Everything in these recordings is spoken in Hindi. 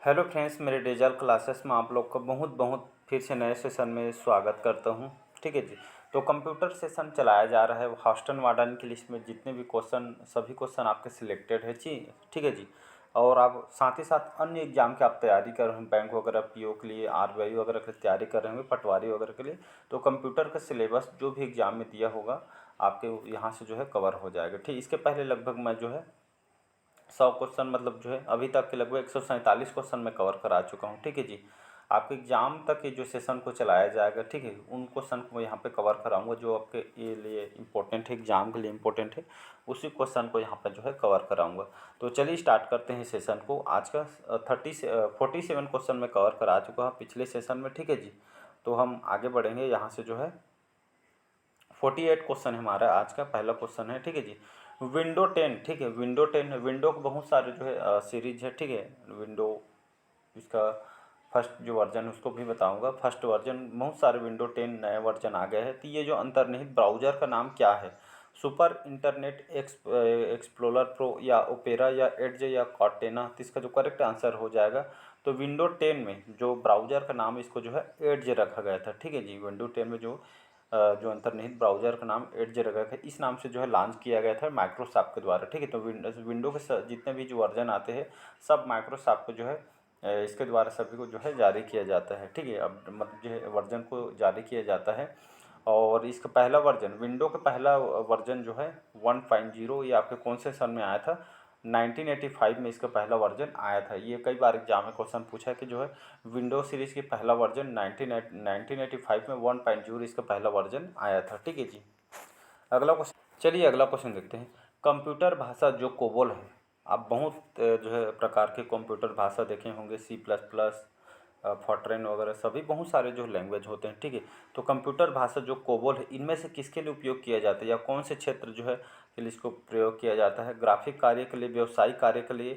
हेलो फ्रेंड्स, मेरे डेजल क्लासेस में आप लोग का बहुत बहुत फिर से नए सेशन में स्वागत करता हूं। ठीक है जी। तो कंप्यूटर सेशन चलाया जा रहा है हॉस्टन वार्डन की लिस्ट में जितने भी क्वेश्चन सभी क्वेश्चन आपके सिलेक्टेड है जी। ठीक है जी। और आप साथ ही साथ अन्य एग्जाम की आप तैयारी कर रहे हैं, बैंक वगैरह पीओ के लिए, आरबीआई वगैरह की तैयारी कर रहे होंगे, पटवारी वगैरह के लिए। तो कंप्यूटर का सिलेबस जो भी एग्जाम में दिया होगा आपके यहाँ से जो है कवर हो जाएगा। ठीक, इसके पहले लगभग मैं जो है 100 क्वेश्चन मतलब जो है अभी तक के लगभग 147 क्वेश्चन मैं कवर करा चुका हूँ। ठीक है जी। आपके एग्जाम तक ये जो सेशन को चलाया जाएगा, ठीक है, उन क्वेश्चन को मैं यहाँ पे कवर कराऊंगा जो आपके ये लिए इम्पोर्टेंट है, एग्जाम के लिए इम्पोर्टेंट है। उसी क्वेश्चन को यहाँ पे जो है कवर कराऊंगा। तो चलिए स्टार्ट करते हैं सेशन को। आज का 47 क्वेश्चन मैं कवर करा चुका हूँ पिछले सेशन में। ठीक है जी। तो हम आगे बढ़ेंगे यहाँ से जो है 48 क्वेश्चन है हमारा आज का पहला क्वेश्चन है। ठीक है जी। विंडो 10, ठीक है, विंडो 10 विंडो के बहुत सारे जो है सीरीज है। ठीक है, विंडो इसका फर्स्ट जो वर्जन है उसको भी बताऊंगा। फर्स्ट वर्जन बहुत सारे विंडो 10 नए वर्जन आ गए हैं। तो ये जो अंतर्निहित ब्राउज़र का नाम क्या है? सुपर इंटरनेट एक्सप्लोरर प्रो या ओपेरा या एड्ज या कॉर्टेना? तो इसका जो करेक्ट आंसर हो जाएगा तो विंडो 10 में जो ब्राउज़र का नाम इसको जो है एड्ज रखा गया था। ठीक है जी। विंडो 10 में जो अंतर्निहित ब्राउज़र का नाम एड्ज रखा गया, इस नाम से जो है लॉन्च किया गया था माइक्रोसॉफ्ट के द्वारा। ठीक है। तो विंडो के जितने भी जो वर्जन आते हैं सब माइक्रोसॉफ्ट को जो है इसके द्वारा सभी को जो है जारी किया जाता है। ठीक है, अब मतलब जो है वर्जन को जारी किया जाता है। और इसका पहला वर्जन, विंडो का पहला वर्जन जो है 1.0, ये आपके कौन से सन में आया था? 1985 में इसका पहला वर्जन आया था। ये कई बार एग्जाम में क्वेश्चन पूछा है कि जो है विंडो सीरीज़ की पहला वर्जन 1985 में 1.0 इसका पहला वर्जन आया था। ठीक है जी। अगला क्वेश्चन, चलिए अगला क्वेश्चन देखते हैं। कंप्यूटर भाषा जो कोबोल है, आप बहुत जो है प्रकार के कंप्यूटर भाषा देखे होंगे, C++, फॉर्ट्रेन वगैरह सभी बहुत सारे जो लैंग्वेज होते हैं। ठीक है। तो कंप्यूटर भाषा जो कोबोल है इनमें से किसके लिए उपयोग किया जाता है या कौन से क्षेत्र जो है के लिए इसको प्रयोग किया जाता है? ग्राफिक कार्य के लिए, व्यवसायिक कार्य के लिए,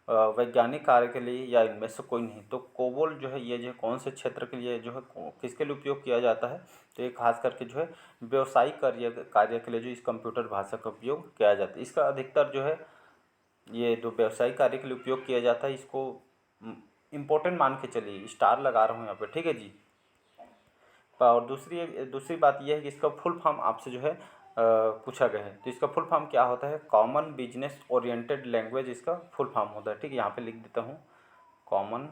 वैज्ञानिक कार्य के लिए, या इनमें से कोई नहीं? तो कोबोल जो है ये जो है कौन से क्षेत्र के लिए जो है किसके लिए उपयोग किया जाता है? तो ये खास करके जो है व्यवसायिक कार्य कार्य के लिए जो इस कंप्यूटर भाषा का उपयोग किया जाता है। इसका अधिकतर जो है ये जो व्यवसायिक कार्य के लिए उपयोग किया जाता है इसको इम्पोर्टेंट मान के चलिए, स्टार लगा रहा हूँ यहाँ पे। ठीक है जी। और दूसरी दूसरी बात यह है कि इसका फुल फॉर्म आपसे जो है पूछा गया है। तो इसका फुल फॉर्म क्या होता है? कॉमन बिजनेस ओरिएंटेड लैंग्वेज इसका फुल फॉर्म होता है। ठीक है, यहाँ पे लिख देता हूँ कॉमन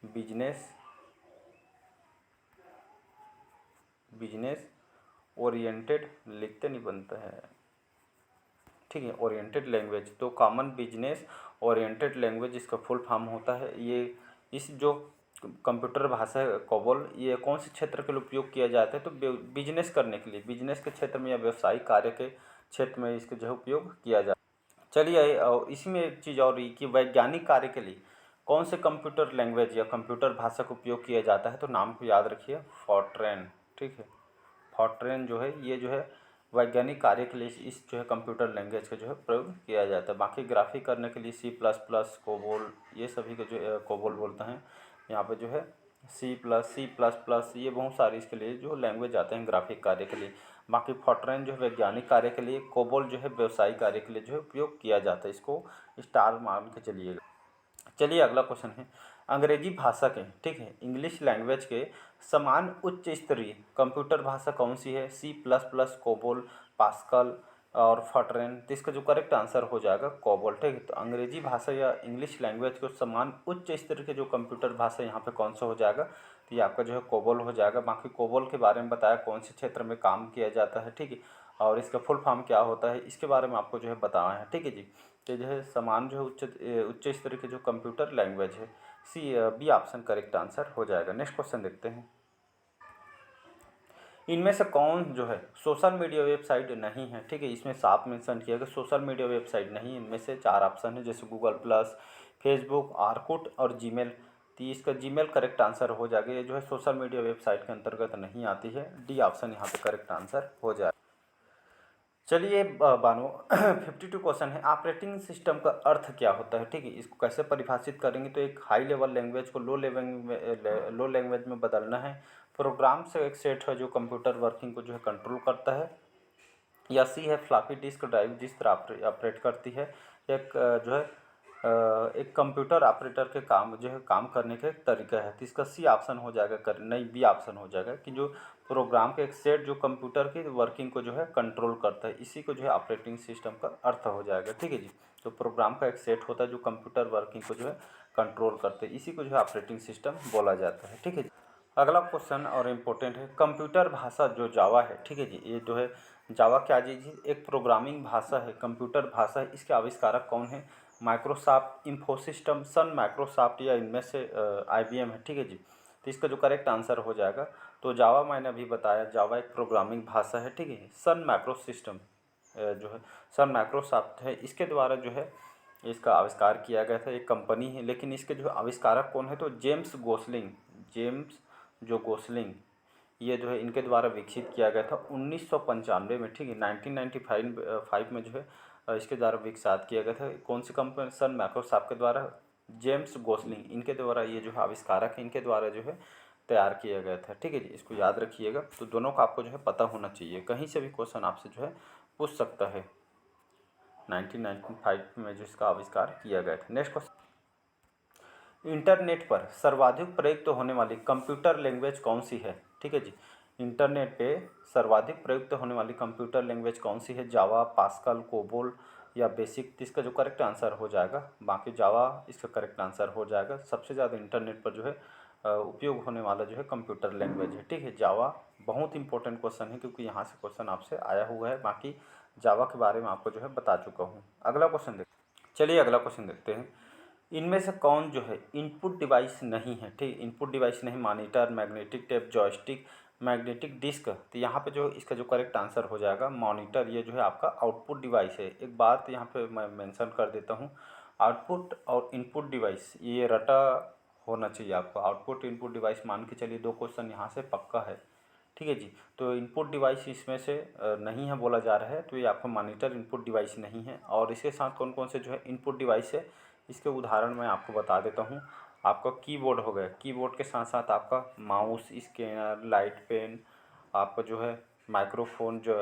बिजनेस बिजनेस ओरिएंटेड, लिखते नहीं बनता है। ठीक है, ओरिएंटेड लैंग्वेज, तो कॉमन बिजनेस ओरिएंटेड लैंग्वेज इसका फुल फॉर्म होता है। ये इस जो कंप्यूटर भाषा है कोबोल, ये कौन से क्षेत्र के लिए उपयोग किया जाता है? तो बिजनेस करने के लिए, बिजनेस के क्षेत्र में या व्यवसायिक कार्य के क्षेत्र में इसका जो है उपयोग किया जाता है। चलिए और इसी में एक चीज़ और कि वैज्ञानिक कार्य के लिए कौन से कंप्यूटर लैंग्वेज या कंप्यूटर भाषा का उपयोग किया जाता है? तो नाम को याद रखिए, फॉर्ट्रेन। ठीक है, फॉर्ट्रेन जो है ये जो है वैज्ञानिक कार्य के लिए इस जो है कंप्यूटर लैंग्वेज का जो है प्रयोग किया जाता है। बाकी ग्राफिक करने के लिए C++, कोबोल, ये सभी के जो कोबोल बोलते हैं यहाँ पे जो है C++, ये बहुत सारी इसके लिए जो लैंग्वेज आते हैं ग्राफिक कार्य के लिए। बाकी फॉर्ट्रेन जो है वैज्ञानिक कार्य के लिए, कोबोल जो है व्यवसायिक कार्य के लिए जो है उपयोग किया जाता है। इसको स्टार मान के चलिएगा। चलिए अगला क्वेश्चन है। अंग्रेजी भाषा के, ठीक है, इंग्लिश लैंग्वेज के समान उच्च स्तरीय कंप्यूटर भाषा कौन सी है? C++, कोबोल, पास्कल और फॉर्ट्रेन? तो इसका जो करेक्ट आंसर हो जाएगा कोबोल। ठीक है, तो अंग्रेजी भाषा या इंग्लिश लैंग्वेज को समान उच्च स्तर के जो कंप्यूटर भाषा यहाँ पे कौन सा हो जाएगा? तो ये आपका जो है कोबोल हो जाएगा। बाकी कोबोल के बारे में बताया कौन से क्षेत्र में काम किया जाता है। ठीक है, और इसका फुल फॉर्म क्या होता है इसके बारे में आपको जो है बताया है। ठीक है जी। तो जो है समान जो है उच्च स्तर के जो कंप्यूटर लैंग्वेज है, बी ऑप्शन करेक्ट आंसर हो जाएगा। नेक्स्ट क्वेश्चन देखते हैं। इनमें से कौन जो है सोशल मीडिया वेबसाइट नहीं है? ठीक है, इसमें साफ मेंशन किया गया सोशल मीडिया वेबसाइट नहीं। इनमें से 4 ऑप्शन है, जैसे गूगल प्लस, फेसबुक, आर्कुट और जीमेल। तो इसका जीमेल करेक्ट आंसर हो जाएगा। ये जो है सोशल मीडिया वेबसाइट के अंतर्गत नहीं आती है। डी ऑप्शन यहाँ पे करेक्ट आंसर हो जाएगा। चलिए बानो 52 क्वेश्चन है। ऑपरेटिंग सिस्टम का अर्थ क्या होता है? ठीक है, इसको कैसे परिभाषित करेंगे? तो एक हाई लेवल लैंग्वेज को लो लैंग्वेज में बदलना है। प्रोग्राम से एक सेट है जो कंप्यूटर वर्किंग को जो है कंट्रोल करता है। या सी है फ्लॉपी डिस्क ड्राइव जिस तरह ऑपरेट करती है। एक जो है एक कंप्यूटर ऑपरेटर के काम जो है काम करने का एक तरीका है। तो इसका सी ऑप्शन हो जाएगा, कर नहीं बी ऑप्शन हो जाएगा कि जो प्रोग्राम का एक सेट जो कंप्यूटर की वर्किंग को जो है कंट्रोल करता है, इसी को जो है ऑपरेटिंग सिस्टम का अर्थ हो जाएगा। ठीक है जी। तो प्रोग्राम का एक सेट होता है जो कंप्यूटर वर्किंग को जो है कंट्रोल करते हैं, इसी को जो है ऑपरेटिंग सिस्टम बोला जाता है। ठीक है जी। अगला क्वेश्चन और इम्पोर्टेंट है, कंप्यूटर भाषा जो जावा है। ठीक है जी। ये जो है जावा क्या जी एक प्रोग्रामिंग भाषा है, कंप्यूटर भाषा है। इसके आविष्कारक कौन है? माइक्रोसॉफ्ट, इन्फोसिस्टम, सन माइक्रोसॉफ्ट या इनमें से IBM है। ठीक है जी। तो इसका जो करेक्ट आंसर हो जाएगा, तो जावा मैंने अभी बताया जावा एक प्रोग्रामिंग भाषा है। ठीक है। सन माइक्रोसिस्टम जो है सन माइक्रोसॉफ्ट है, इसके द्वारा जो है इसका आविष्कार किया गया था। एक कंपनी है, लेकिन इसके जो आविष्कारक कौन है? तो जेम्स गोसलिंग, जेम्स जो गोसलिंग, ये जो है इनके द्वारा विकसित किया गया था 1995 में। ठीक है। 1995 में जो है इसके द्वारा विकसित किया गया था। कौन सी कंपनी? सन माइक्रोसॉफ्ट के द्वारा जेम्स गोसलिंग, इनके द्वारा ये जो है आविष्कारक है, इनके द्वारा जो है तैयार किया गया था। ठीक है जी। इसको याद रखिएगा। तो दोनों का आपको जो है पता होना चाहिए, कहीं से भी क्वेश्चन आपसे जो है पूछ सकता है। 1995 में जो इसका आविष्कार किया गया था। नेक्स्ट क्वेश्चन, इंटरनेट पर सर्वाधिक प्रयुक्त होने वाली कंप्यूटर लैंग्वेज कौन सी है? ठीक है जी। इंटरनेट पे सर्वाधिक प्रयुक्त होने वाली कंप्यूटर लैंग्वेज कौन सी है? जावा, पास्कल, कोबोल या बेसिक? इसका जो करेक्ट आंसर हो जाएगा, बाकी जावा इसका करेक्ट आंसर हो जाएगा। सबसे ज़्यादा इंटरनेट पर जो है उपयोग होने वाला जो है कंप्यूटर लैंग्वेज है। ठीक है। जावा बहुत इंपॉर्टेंट क्वेश्चन है, क्योंकि यहाँ से क्वेश्चन आपसे आया हुआ है। बाकी जावा के बारे में आपको जो है बता चुका हूँ। अगला क्वेश्चन चलिए अगला क्वेश्चन देखते हैं। इनमें से कौन जो है इनपुट डिवाइस नहीं है? ठीक, इनपुट डिवाइस नहीं, monitor, magnetic tape, joystick, magnetic disk. तो यहाँ पे जो इसका जो करेक्ट आंसर हो जाएगा मॉनिटर, ये जो है आपका आउटपुट डिवाइस है। एक बात यहाँ पे मैं मेंशन कर देता हूँ, आउटपुट और इनपुट डिवाइस ये रटा होना चाहिए आपको। आउटपुट इनपुट डिवाइस मान के चलिए, 2 क्वेश्चन यहाँ से पक्का है। ठीक है जी। तो इनपुट डिवाइस इसमें से नहीं है बोला जा रहा है, तो ये आपका मॉनिटर इनपुट डिवाइस नहीं है। और इसके साथ कौन कौन से जो है इनपुट डिवाइस है, इसके उदाहरण मैं आपको बता देता हूँ। आपका कीबोर्ड हो गया, कीबोर्ड के साथ साथ आपका माउस, स्कैनर, लाइट पेन, आपका जो है माइक्रोफोन, जो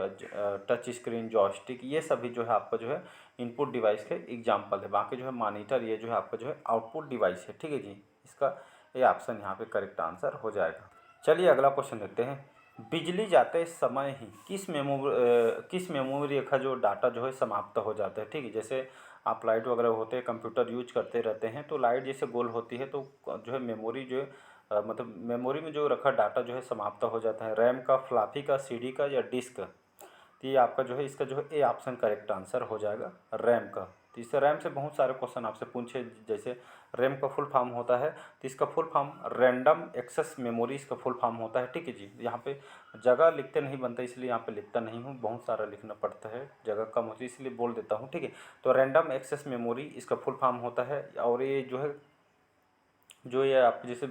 टच स्क्रीन, जॉयस्टिक, ये सभी जो है आपका जो है इनपुट डिवाइस के एग्जाम्पल है। बाकी जो है मॉनिटर, ये जो है आपका जो है आउटपुट डिवाइस है। ठीक है जी। इसका ये ऑप्शन यहाँ पे करेक्ट आंसर हो जाएगा। चलिए अगला क्वेश्चन देखते हैं। बिजली जाते समय ही किस मेमोरी का जो डाटा जो है समाप्त हो जाता है? ठीक है। जैसे आप लाइट वगैरह होते हैं, कंप्यूटर यूज करते रहते हैं, तो लाइट जैसे गोल होती है, तो जो है मेमोरी जो है मतलब मेमोरी में जो रखा डाटा जो है समाप्त हो जाता है। रैम का, फ्लॉपी का, CD का या डिस्क? तो ये आपका जो है इसका जो है ए ऑप्शन करेक्ट आंसर हो जाएगा, रैम का। तो इससे रैम से बहुत सारे क्वेश्चन आपसे पूछे। जैसे रैम का फुल फॉर्म होता है, तो इसका full form random access memory इसका फुल फॉर्म होता है। ठीक है जी। यहाँ पे जगह लिखते नहीं बनता, इसलिए यहाँ पे लिखता नहीं हूँ, बहुत सारा लिखना पड़ता है, जगह कम होती है, इसलिए बोल देता हूँ। ठीक है। तो रैंडम एक्सेस मेमोरी इसका फुल फॉर्म होता है। और ये जो है जो ये आप जैसे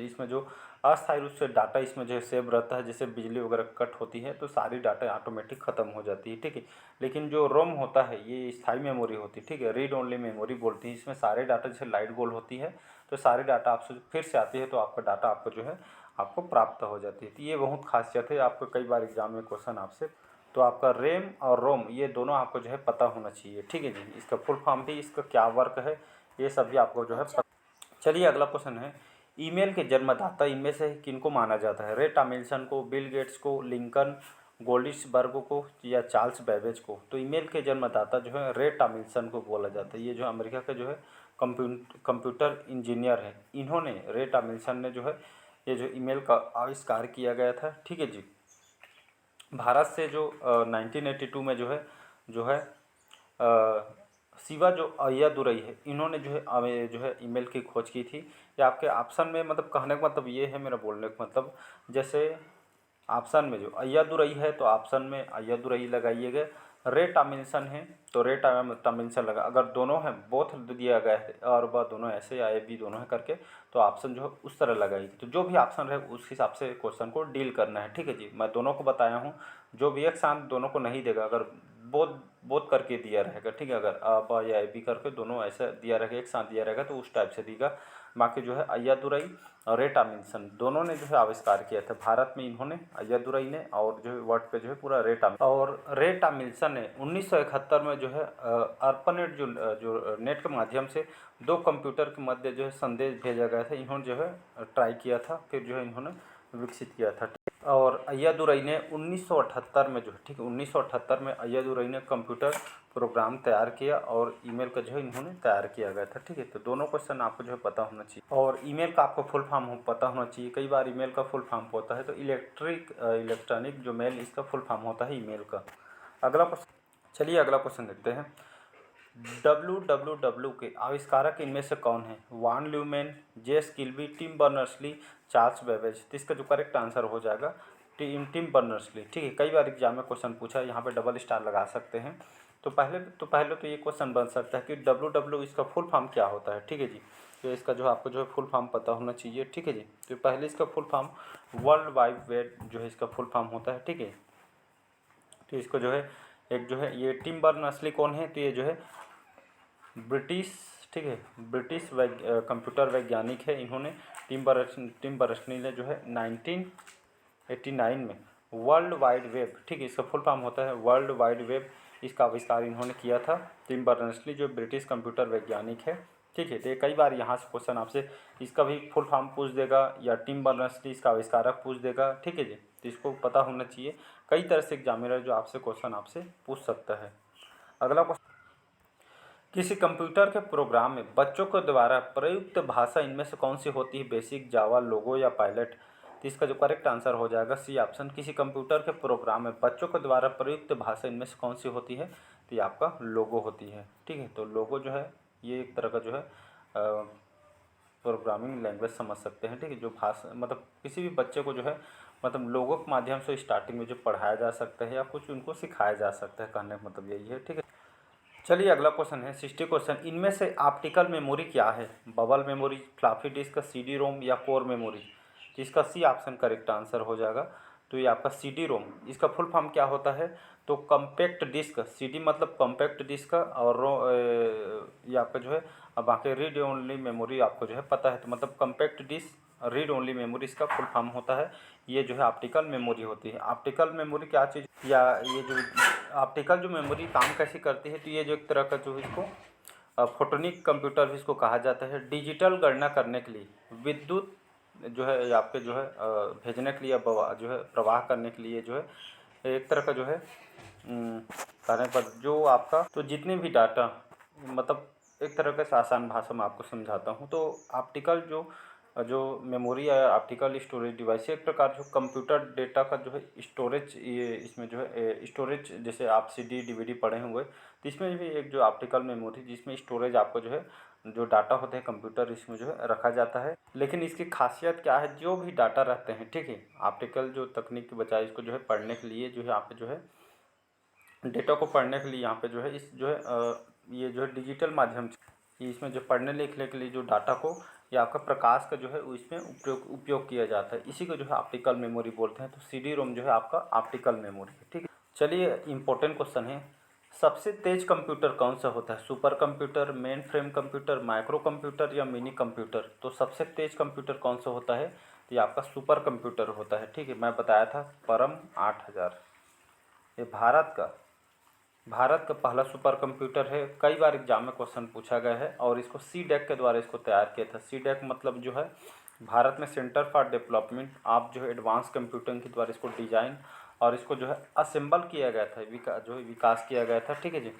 इसमें जो अस्थायी रूप से डाटा इसमें जो है सेव रहता है, जैसे बिजली वगैरह कट होती है तो सारी डाटा ऑटोमेटिक ख़त्म हो जाती है। ठीक है। लेकिन जो रोम होता है ये स्थायी मेमोरी होती है। ठीक है। रीड ओनली मेमोरी बोलती है। इसमें सारे डाटा जैसे लाइट गोल होती है, तो सारी डाटा आपसे फिर से आती है, तो आपका डाटा आपको जो है आपको प्राप्त हो जाती है। तो ये बहुत खासियत है, आपको कई बार एग्जाम में क्वेश्चन आपसे। तो आपका रैम और रोम ये दोनों आपको जो है पता होना चाहिए। ठीक है जी। इसका फुल फॉर्म भी, इसका क्या वर्क है, ये सब भी आपको जो है चलिए अगला क्वेश्चन है। ईमेल के जन्मदाता इनमें से किनको माना जाता है? रे टॉमिल्सन को, बिल गेट्स को, लिंकन गोल्डिसबर्ग को या चार्ल्स बेबेज को? तो ईमेल के जन्मदाता जो है रे टॉमिल्सन को बोला जाता है। ये जो अमेरिका के जो है कंप्यूटर इंजीनियर है, इन्होंने, रे टॉमिल्सन ने जो है ये जो ईमेल का आविष्कार किया गया था। ठीक है जी। भारत से जो 1982 में जो है शिवा जो अय्यादुरई है, इन्होंने जो है ईमेल की खोज की थी। ये आपके ऑप्शन में, मतलब कहने का मतलब ये है, मेरा बोलने का मतलब, जैसे ऑप्शन में जो अय्यादुरई है तो ऑप्शन में अय्यादुरई लगाइएगा। रे टॉमिल्सन है तो रे टॉमिल्सन लगा। अगर दोनों हैं, बोथ दिया गया है और वह दोनों ऐसे या बी दोनों है करके, तो ऑप्शन जो है उस तरह लगाइए। तो जो भी ऑप्शन रहे उस हिसाब से क्वेश्चन को डील करना है। ठीक है जी। मैं दोनों को बताया हूँ, जो भी एक साथ दोनों को नहीं देगा, अगर बोध बोध करके दिया रहेगा, ठीक है। अगर अ ब या ए बी करके दोनों ऐसा दिया रहेगा, एक साथ दिया रहेगा तो उस टाइप से देगा। बाकी जो है अय्यादुरई और रेट अमिन्सन दोनों ने जो है आविष्कार किया था भारत में, इन्होंने अय्यादुरई ने, और जो है वर्ल्ड पे जो है पूरा रेट अमिन्सन ने 1971 में जो है अर्पानेट जो नेट के माध्यम से दो कंप्यूटर के मध्य जो है संदेश भेजा गया था, इन्होंने जो है ट्राई किया था, फिर जो है इन्होंने विकसित किया था। और अय्यादुरई ने 1978 में जो है, ठीक है, 1978 में अय्यादुरई ने कंप्यूटर प्रोग्राम तैयार किया और ईमेल का जो है इन्होंने तैयार किया गया था, ठीक है। तो दोनों क्वेश्चन आपको जो है पता होना चाहिए। और ईमेल का आपको फुल फॉर्म पता होना चाहिए। कई बार ईमेल का फुल फॉर्म होता है, तो इलेक्ट्रॉनिक जो मेल, इसका फुल फॉर्म होता है ईमेल का। अगला क्वेश्चन, चलिए अगला क्वेश्चन देखते हैं। WWW के आविष्कारक इनमें से कौन है? वान ल्यूमेन, Jack Kilby, Tim Berners-Lee, Charles Babbage. तो इसका जो करेक्ट आंसर हो जाएगा टिम बर्नर्स-ली, ठीक है। कई बार एग्जाम में क्वेश्चन पूछा है, यहाँ पे डबल स्टार लगा सकते हैं। तो पहले तो ये क्वेश्चन बन सकता है कि WW इसका फुल फॉर्म क्या होता है, ठीक है जी। तो इसका जो आपको जो है फुल फॉर्म पता होना चाहिए, ठीक है जी। तो पहले इसका full form world wide web जो है इसका फुल फॉर्म होता है, ठीक है। तो इसको जो है एक जो है ये टिम बर्नर्स-ली कौन है? तो ये जो है ब्रिटिश, ठीक है, ब्रिटिश कंप्यूटर वैज्ञानिक है। इन्होंने टिम बर्नर्स-ली ने जो है 1989 में वर्ल्ड वाइड वेब, ठीक है, इसका फुल फॉर्म होता है वर्ल्ड वाइड वेब, इसका आविष्कार इन्होंने किया था। टिम बर्नर्स-ली जो ब्रिटिश कंप्यूटर वैज्ञानिक है, ठीक है। तो कई बार यहाँ से क्वेश्चन आपसे इसका भी फुल फॉर्म पूछ देगा या टिम बर्नर्स-ली इसका आविष्कारक पूछ देगा, ठीक है जी। तो इसको पता होना चाहिए। कई तरह से एग्जामिनर जो आपसे क्वेश्चन आपसे पूछ सकता है। अगला क्वेश्चन, किसी कंप्यूटर के प्रोग्राम में बच्चों के द्वारा प्रयुक्त भाषा इनमें से कौन सी होती है? बेसिक, जावा, लोगो या पायलट। तो इसका जो करेक्ट आंसर हो जाएगा सी ऑप्शन। किसी कंप्यूटर के प्रोग्राम में बच्चों के द्वारा प्रयुक्त भाषा इनमें से कौन सी होती है? तो ये आपका लोगो होती है, ठीक है। तो लोगो जो है ये एक तरह का जो है प्रोग्रामिंग लैंग्वेज समझ सकते हैं, ठीक है। जो भाषा मतलब किसी भी बच्चे को जो है मतलब लोगों के माध्यम से स्टार्टिंग में जो पढ़ाया जा सकता है या कुछ उनको सिखाया जा सकता है, कहने का मतलब यही है, ठीक है। चलिए अगला क्वेश्चन है 60 क्वेश्चन। इनमें से ऑप्टिकल मेमोरी क्या है? Bubble memory, floppy disk, CD रोम या कोर मेमोरी। तो इसका सी ऑप्शन करेक्ट आंसर हो जाएगा। तो ये आपका CD रोम, इसका फुल फॉर्म क्या होता है? तो कम्पैक्ट डिस्क, CD मतलब कम्पैक्ट डिस्क, और ये आपका जो है बाकी रीड ओनली मेमोरी आपको जो है पता है। तो मतलब compact disc, read only memory इसका फुल फॉर्म होता है। ये जो है ऑप्टिकल मेमोरी होती है। ऑप्टिकल मेमोरी क्या चीज़, या ये जो ऑप्टिकल जो मेमोरी काम कैसे करती है? तो ये जो एक तरह का जो इसको फोटोनिक कंप्यूटर भी इसको कहा जाता है। डिजिटल गणना करने के लिए, विद्युत जो है आपके जो है भेजने के लिए, जो है प्रवाह करने के लिए जो है एक तरह का जो है कहने पर जो आपका, तो जितने भी डाटा मतलब एक तरह से आसान भाषा में आपको समझाता हूँ। तो ऑप्टिकल जो मेमोरी है, ऑप्टिकल स्टोरेज डिवाइस, एक प्रकार जो कंप्यूटर डेटा का जो है स्टोरेज, ये इसमें जो है स्टोरेज, जैसे आप CD DVD पढ़े हुए, तो इसमें भी एक जो ऑप्टिकल मेमोरी जिसमें स्टोरेज आपको जो है जो डाटा होते हैं कंप्यूटर, इसमें जो है रखा जाता है। लेकिन इसकी खासियत क्या है? जो भी डाटा रहते हैं, ठीक है, ऑप्टिकल जो तकनीक के बजाय इसको जो है पढ़ने के लिए जो है आप जो है डेटा को पढ़ने के लिए यहाँ पे जो है इस जो है ये जो है डिजिटल माध्यम से इसमें जो पढ़ने लिखने के लिए जो डाटा को या आपका प्रकाश का जो है इसमें उपयोग किया जाता है। इसी को जो है ऑप्टिकल मेमोरी बोलते हैं। तो CD रोम जो है आपका ऑप्टिकल मेमोरी है, ठीक है। चलिए इम्पोर्टेंट क्वेश्चन है, सबसे तेज कंप्यूटर कौन सा होता है? Super computer, main frame computer, micro computer या मिनी कंप्यूटर। तो सबसे तेज कंप्यूटर कौन सा होता है? तो ये आपका सुपर कंप्यूटर होता है, ठीक है। मैं बताया था परम 8000, ये भारत का पहला सुपर कंप्यूटर है। कई बार एग्जाम में क्वेश्चन पूछा गया है और इसको CDEC के द्वारा इसको तैयार किया था। CDEC मतलब जो है भारत में सेंटर फॉर डेवलपमेंट ऑफ जो है एडवांस कंप्यूटिंग के द्वारा इसको डिजाइन और इसको जो है असेंबल किया गया था, जो है विकास किया गया था, ठीक है जी।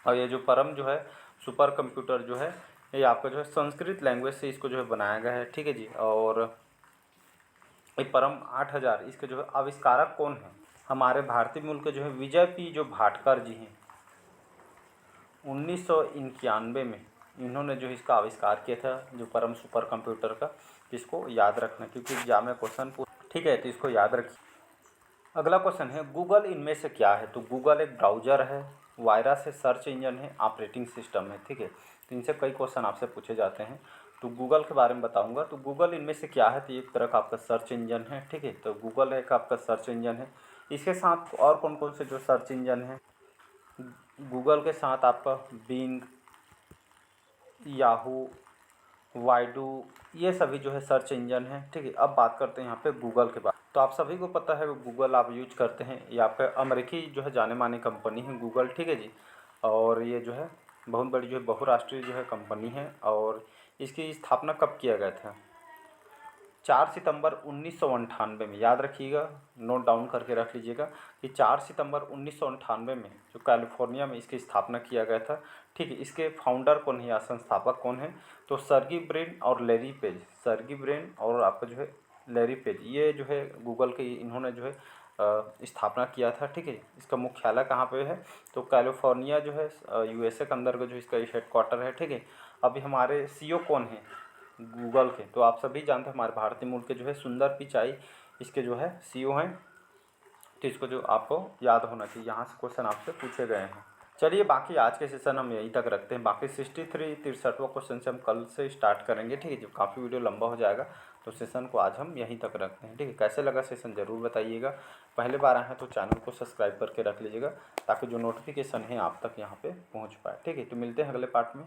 और ये जो परम जो है सुपर कंप्यूटर जो है ये आपका जो है संस्कृत लैंग्वेज से इसको जो है बनाया गया है, ठीक है जी। और ये परम 8000 इसके जो है आविष्कारक कौन है? हमारे भारतीय मूल के जो है विजय पी जो भाटकर जी हैं, 1991 में इन्होंने जो इसका आविष्कार किया था, जो परम सुपर कंप्यूटर का। इसको याद रखना क्योंकि एग्जाम में क्वेश्चन पूछ, ठीक है, तो इसको याद रखिए। अगला क्वेश्चन है, गूगल इनमें से क्या है? तो गूगल एक ब्राउजर है, वायरस है, सर्च इंजन है, ऑपरेटिंग सिस्टम है, ठीक है। तो इनसे कई क्वेश्चन आपसे पूछे जाते हैं। तो गूगल के बारे में बताऊंगा। तो गूगल इनमें से क्या है? तो एक तरह का आपका सर्च इंजन है, ठीक है। तो गूगल एक आपका सर्च इंजन है। इसके साथ और कौन कौन से जो सर्च इंजन हैं, गूगल के साथ आपका बिंग, याहू, वाइडू, ये सभी जो है सर्च इंजन हैं, ठीक है। अब बात करते हैं यहाँ पे गूगल के बारे में। तो आप सभी को पता है गूगल आप यूज करते हैं, ये आपका अमेरिकी जो है जाने मानी कंपनी है गूगल, ठीक है जी। और ये जो है बहुत बड़ी जो है बहुराष्ट्रीय जो है कंपनी है। और इसकी स्थापना कब किया गया था? 4 सितंबर 1998 में, याद रखिएगा, नोट डाउन करके रख लीजिएगा कि 4 सितंबर 1998 में जो कैलिफोर्निया में इसकी स्थापना किया गया था, ठीक है। इसके फाउंडर कौन है या संस्थापक कौन है? तो सर्गी ब्रिन और लैरी पेज, सर्गी ब्रिन और आपका जो है लैरी पेज, ये जो है गूगल के इन्होंने जो है स्थापना किया था, ठीक है। इसका मुख्यालय कहाँ पे है? तो कैलिफोर्निया जो है यूएसए के अंदर का जो इसका हेडक्वार्टर है, ठीक है। अभी हमारे सीईओ कौन है गूगल के? तो आप सभी जानते हैं हमारे भारतीय मूल के जो है सुंदर पिचाई इसके जो है सीईओ हैं। तो इसको जो आपको याद होना चाहिए, यहाँ से क्वेश्चन आपसे पूछे गए हैं। चलिए बाकी आज के सेशन हम यहीं तक रखते हैं, बाकी 63वां क्वेश्चन से हम कल से स्टार्ट करेंगे, ठीक है। जब काफ़ी वीडियो लंबा हो जाएगा तो सेशन को आज हम यहीं तक रखते हैं, ठीक है। कैसे लगा सेशन ज़रूर बताइएगा। पहले बार आए हैं तो चैनल को सब्सक्राइब करके रख लीजिएगा ताकि जो नोटिफिकेशन है आप तक यहाँ पे पहुँच पाए, ठीक है। तो मिलते हैं अगले पार्ट में।